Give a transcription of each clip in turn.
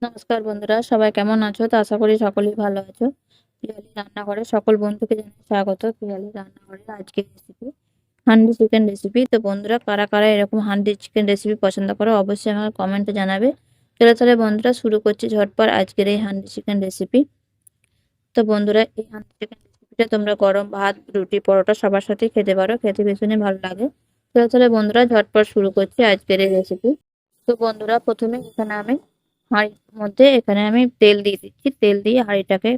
নমস্কার বন্ধুরা, সবাই কেমন আছো? তো আশা করি সকলেই ভালো আছো। পিয়ালি রান্নাঘরে সকল বন্ধুকে জানাই স্বাগত। পিয়ালি রান্নাঘরের আজকের রেসিপি হান্ডি চিকেন রেসিপি। তো বন্ধুরা, কারা কারা এরকম হান্ডি চিকেন রেসিপি পছন্দ করো অবশ্যই আমাকে কমেন্টে জানাবে। চলো তাহলে বন্ধুরা, শুরু করছি ঝটপট আজকের এই হান্ডি চিকেন রেসিপি। তো বন্ধুরা, এই হান্ডি চিকেন রেসিপিটা তোমরা গরম ভাত, রুটি, পরোটা সবার সাথেই খেতে পারো, খেতে ভীষণই ভালো লাগে। চলো তাহলে বন্ধুরা, ঝটপট শুরু করছি আজকের এই রেসিপি। তো বন্ধুরা, প্রথমে এখানে আমি হাঁড়ির মধ্যে এখানে আমি তেল দিয়ে দিচ্ছি। তেল দিয়ে হাঁড়িটাকে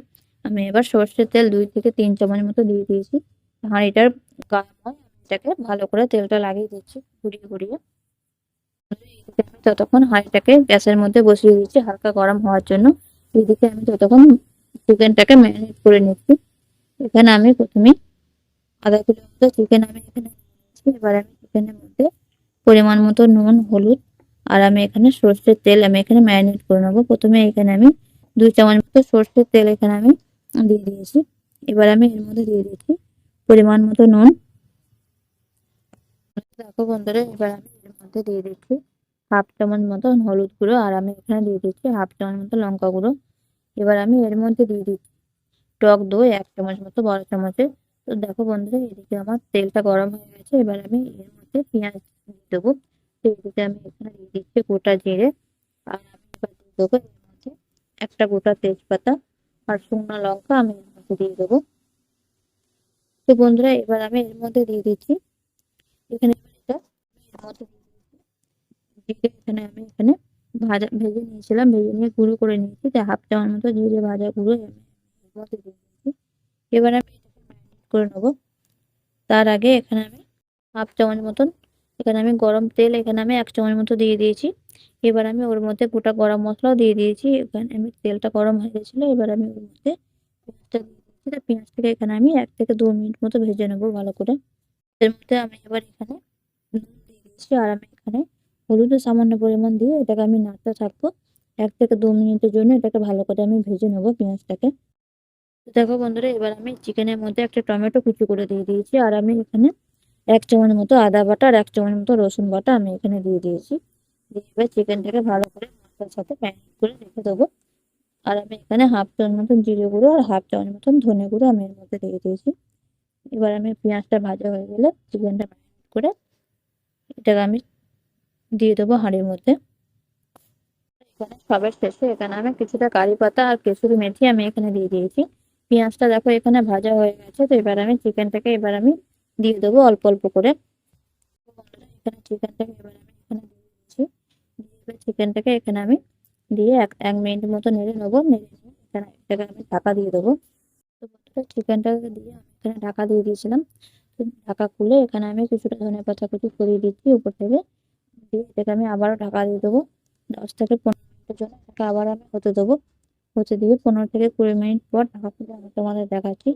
আমি এবার সর্ষের তেল 2 থেকে 3 চামচ মতো দিয়ে দিয়েছি। হাঁড়িটার গরম হয়, আমি এটাকে ভালো করে তেলটা লাগিয়ে দিচ্ছি ঘুরিয়ে ঘুরিয়ে। এদিকে আমি ততক্ষণ হাঁড়িটাকে গ্যাসের মধ্যে বসিয়ে দিচ্ছি হালকা গরম হওয়ার জন্য। এদিকে আমি ততক্ষণ চিকেনটাকে ম্যারিনেট করে নিচ্ছি। এখানে আমি প্রথমে আধা কিলোর মতো চিকেন আমি এখানে নিয়েছি। এবার আমি চিকেনের মধ্যে পরিমাণ মতো নুন, হলুদ আর আমি এখানে সর্ষের তেল আমি এখানে ম্যারিনেট করে নেবো। প্রথমে এখানে আমি 2 চামচ মতো সর্ষের তেল এখানে আমি দিয়ে দিয়েছি। এবার আমি এর মধ্যে দিয়ে দিচ্ছি পরিমাণ মতো নুন। দেখো বন্ধুরা, এবার আমি এর মধ্যে দিয়ে দিচ্ছি 1/2 চামচ মতো হলুদ গুঁড়ো আর আমি এখানে দিয়ে দিচ্ছি 1/2 চামচ মতো লঙ্কা গুঁড়ো। এবার আমি এর মধ্যে দিয়ে দিচ্ছি টক দই 1 চামচ মতো, বড় চামচে। তো দেখো বন্ধুরা, এদিকে আমার তেলটা গরম হয়ে গেছে। এবার আমি এর মধ্যে পেঁয়াজ দিয়ে দেবো। তো এদিকে আমি এখানে দিয়ে দিচ্ছি গোটা জিরে আর আমি এবার দিয়ে দেবো এর মধ্যে একটা গোটা তেজপাতা আর শুকনো লঙ্কা আমি এর মধ্যে দিয়ে দেবো। তো বন্ধুরা, এবার আমি এর মধ্যে দিয়ে দিচ্ছি এখানে এটা এর মধ্যে দিয়ে দিচ্ছি জিরে। এখানে আমি এখানে ভেজে নিয়েছিলাম, ভেজে নিয়ে গুঁড়ো করে নিয়েছি। তো 1/2 চামচ মতো জিরে ভাজা গুঁড়ো আমি এর মধ্যে দিয়ে দিচ্ছি। এবার আমি এটাকে ম্যারিনেট করে নেবো। তার আগে এখানে আমি 1/2 চামচ মতন এখানে আমি গরম তেল এখানে আমি 1 চামচ মতো দিয়ে দিয়েছি। এবার আমি ওর মধ্যে গোটা গরম মশলাও দিয়ে দিয়েছি। এখানে আমি তেলটা গরম হয়ে গেছিলো। এবার আমি ওর মধ্যে পেঁয়াজটা দিয়ে দিচ্ছি। তো পেঁয়াজটাকে এখানে আমি 1 থেকে 2 মিনিট মতো ভেজে নেবো ভালো করে। এর মধ্যে আমি এবার এখানে নুন দিয়ে দিচ্ছি আর আমি এখানে হলুদও সামান্য পরিমাণ দিয়ে এটাকে আমি নাড়তে থাকবো 1 থেকে 2 মিনিটের জন্য। এটাকে ভালো করে আমি ভেজে নেবো পেঁয়াজটাকে। তো দেখো বন্ধুরা, এবার আমি চিকেনের মধ্যে একটা টমেটো কুচি করে দিয়ে দিয়েছি আর আমি এখানে 1 চামচ মতো আদা বাটা আর 1 চামচ মতো রসুন বাটা আমি এখানে দিয়ে দিয়েছি। দিয়ে এবার চিকেনটাকে ভালো করে মশলার সাথে ম্যারিনেট করে রেখে দেবো। আর আমি এখানে 1/2 চামচ মতন জিরে গুঁড়ো আর 1/2 চামচ মতন ধনে গুঁড়ো আমি এর মধ্যে দিয়ে দিয়েছি। এবার আমি পেঁয়াজটা ভাজা হয়ে গেলে চিকেনটা ম্যারিনেট করে এটাকে আমি দিয়ে দেবো হাঁড়ির মধ্যে। এখানে সবার শেষে এখানে আমি কিছুটা কারি পাতা আর কসুরি মেথি আমি এখানে দিয়ে দিয়েছি। পেঁয়াজটা দেখো এখানে ভাজা হয়ে গেছে। তো এবার আমি চিকেনটাকে এবার আমি দিয়ে দেবো অল্প অল্প করে। তো বন্ধুরা, এখানে চিকেনটাকে এবার আমি এখানে দিয়ে দিচ্ছি। দিয়ে এবার চিকেনটাকে এখানে আমি দিয়ে এক এক মিনিট মতো নেড়ে নেবো। নেড়ে নিয়ে এখানে এটাকে আমি ঢাকা দিয়ে দেবো। তো বন্ধুরা, চিকেনটাকে দিয়ে আমি এখানে ঢাকা দিয়ে দিয়েছিলাম। তো ঢাকা খুলে এখানে আমি কিছুটা ধনেপাতা কুচি ছড়িয়ে দিচ্ছি উপর থেকে। দিয়ে এটাকে আমি আবারও ঢাকা দিয়ে দেবো 10 থেকে 15 মিনিটের জন্য। এটাকে আবার আমি হতে দেবো। হতে দিয়ে 15 থেকে 20 মিনিট পর ঢাকা খুলে আমি তোমাদের দেখাচ্ছি।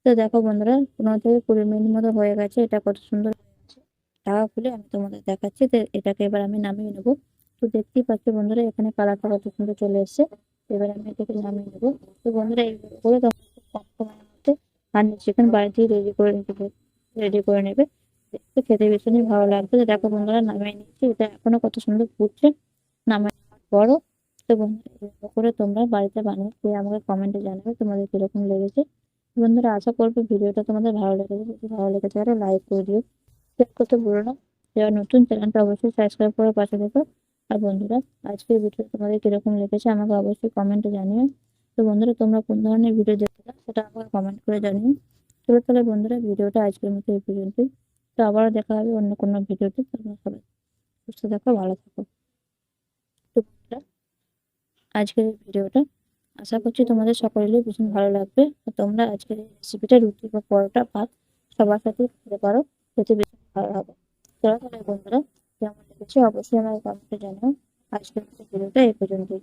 তো দেখো বন্ধুরা, 15 থেকে 20 মিনিট মতো হয়ে গেছে। এটা কত সুন্দর হয়ে গেছে। ঢাকা খুলে আমি তোমাদের দেখাচ্ছি। তো এটাকে এবার আমি নামিয়ে নেবো। তো দেখতেই পাচ্ছ বন্ধুরা, এখানে কালারটা কত সুন্দর চলে এসেছে। এবার আমি এটাকে নামিয়ে নেবো। তো বন্ধুরা, এইভাবে করে তোমরা খুব কম সময়ের মধ্যে হান্ডি চিকেন বাড়িতেই রেডি করে নেবে। দেখতে খেতে ভীষণই ভালো লাগবে। তো দেখো বন্ধুরা, নামিয়ে নিচ্ছি। এটা এখনো কত সুন্দর ফুটছে নামিয়ে নেওয়ার পরও। তো বন্ধুরা, এভাবে করে তোমরা বাড়িতে বানিয়ে খেয়ে আমাকে কমেন্টে জানাবে তোমাদের কিরকম লেগেছে। বন্ধুরা, আশা করবো ভিডিওটা তোমাদের ভালো লেগেছে। যদি ভালো লেগে থাকে লাইক করে দিও, শেয়ার করতে ভুলো না। যারা নতুন চ্যানেলটা অবশ্যই সাবস্ক্রাইব করে পাশে থেকো। আর বন্ধুরা, আজকের ভিডিও তোমাদের কিরকম লেগেছে আমাকে অবশ্যই কমেন্টে জানিও। তো বন্ধুরা, তোমরা কোন ধরনের ভিডিও দেখতে চাও সেটা আমাকে কমেন্ট করে জানিও। চলো তাহলে বন্ধুরা, ভিডিওটা আজকের মতো এই পর্যন্তই। তো আবারও দেখা হবে অন্য কোনো ভিডিওতে। তোমরা সবাই সুস্থ থাকো, ভালো থাকো। তো বন্ধুরা, আজকের এই ভিডিওটা আশা করছি তোমাদের সকলেরই ভীষণ ভালো লাগবে। তো তোমরা আজকের এই রেসিপিটা রুটি বা পরোটা ভাত সবার সাথে খেতে পারো, খেতে ভীষণ ভালো হবে। চলো তাহলে বন্ধুরা, কেমন লেগেছে অবশ্যই আমাকে কমেন্টে জানাও। আজকের ভিডিওটা এই পর্যন্তই।